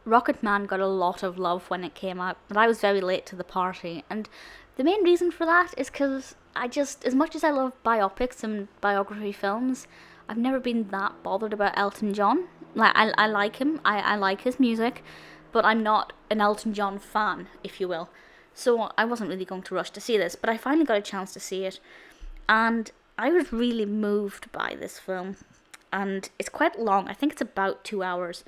Rocketman got a lot of love when it came out, but I was very late to the party. And the main reason for that is because as much as I love biopics and biography films, I've never been that bothered about Elton John. Like, I like him, I like his music, but I'm not an Elton John fan, if you will. So I wasn't really going to rush to see this, but I finally got a chance to see it. And I was really moved by this film. And it's quite long, I think it's about 2 hours.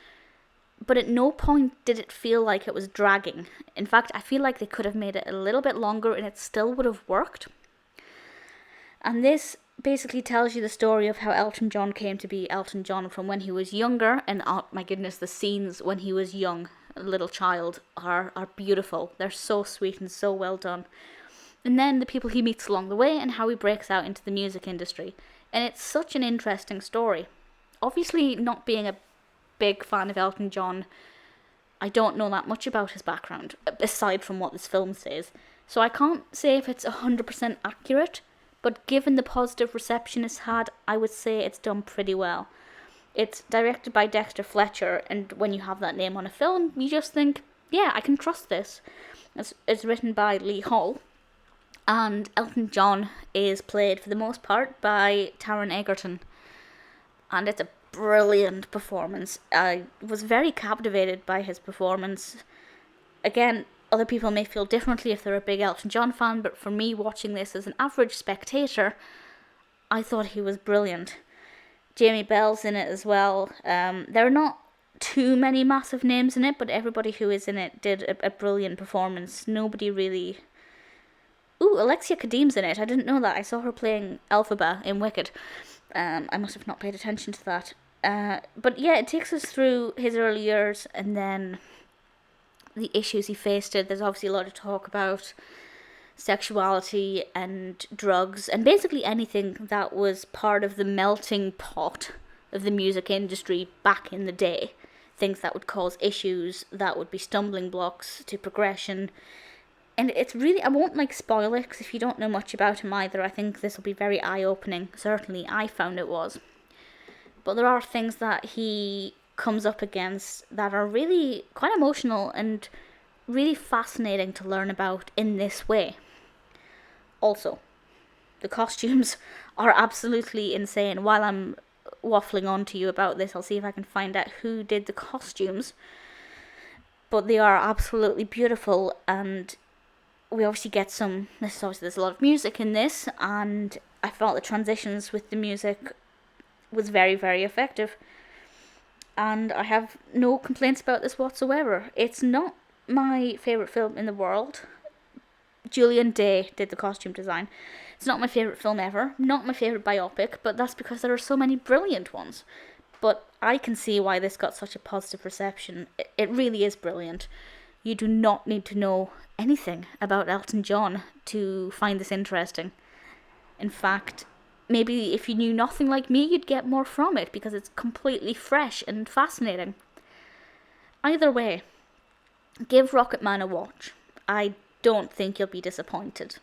But at no point did it feel like it was dragging. In fact, I feel like they could have made it a little bit longer and it still would have worked. And this basically tells you the story of how Elton John came to be Elton John from when he was younger. And oh my goodness, the scenes when he was young, a little child, are beautiful. They're so sweet and so well done. And then the people he meets along the way and how he breaks out into the music industry. And it's such an interesting story. Obviously, not being a big fan of Elton John, I don't know that much about his background, aside from what this film says. So I can't say if it's 100% accurate, but given the positive reception it's had, I would say it's done pretty well. It's directed by Dexter Fletcher, and when you have that name on a film, you just think, yeah, I can trust this. It's written by Lee Hall, and Elton John is played, for the most part, by Taron Egerton. And it's a brilliant performance. I was very captivated by his performance. Again, other people may feel differently if they're a big Elton John fan, but for me, watching this as an average spectator, I thought he was brilliant. Jamie Bell's in it as well. There are not too many massive names in it, but everybody who is in it did a brilliant performance. Nobody really... Ooh, Alexia Kadim's in it. I didn't know that. I saw her playing Elphaba in Wicked. I must have not paid attention to that. But yeah, it takes us through his early years and then the issues he faced. There's obviously a lot of talk about sexuality and drugs and basically anything that was part of the melting pot of the music industry back in the day. Things that would cause issues, that would be stumbling blocks to progression. And it's really, I won't spoil it, because if you don't know much about him either, I think this will be very eye-opening. Certainly, I found it was. But there are things that he comes up against that are really quite emotional and really fascinating to learn about in this way. Also, the costumes are absolutely insane. While I'm waffling on to you about this, I'll see if I can find out who did the costumes. But they are absolutely beautiful, and we obviously get there's a lot of music in this, and I felt the transitions with the music was very, very effective. And I have no complaints about this whatsoever. It's not my favourite film in the world. Julian Day did the costume design. It's not my favourite film ever, not my favourite biopic, but that's because there are so many brilliant ones. But I can see why this got such a positive reception. It really is brilliant. You do not need to know anything about Elton John to find this interesting. In fact, maybe if you knew nothing like me, you'd get more from it because it's completely fresh and fascinating. Either way, give Rocketman a watch. I don't think you'll be disappointed.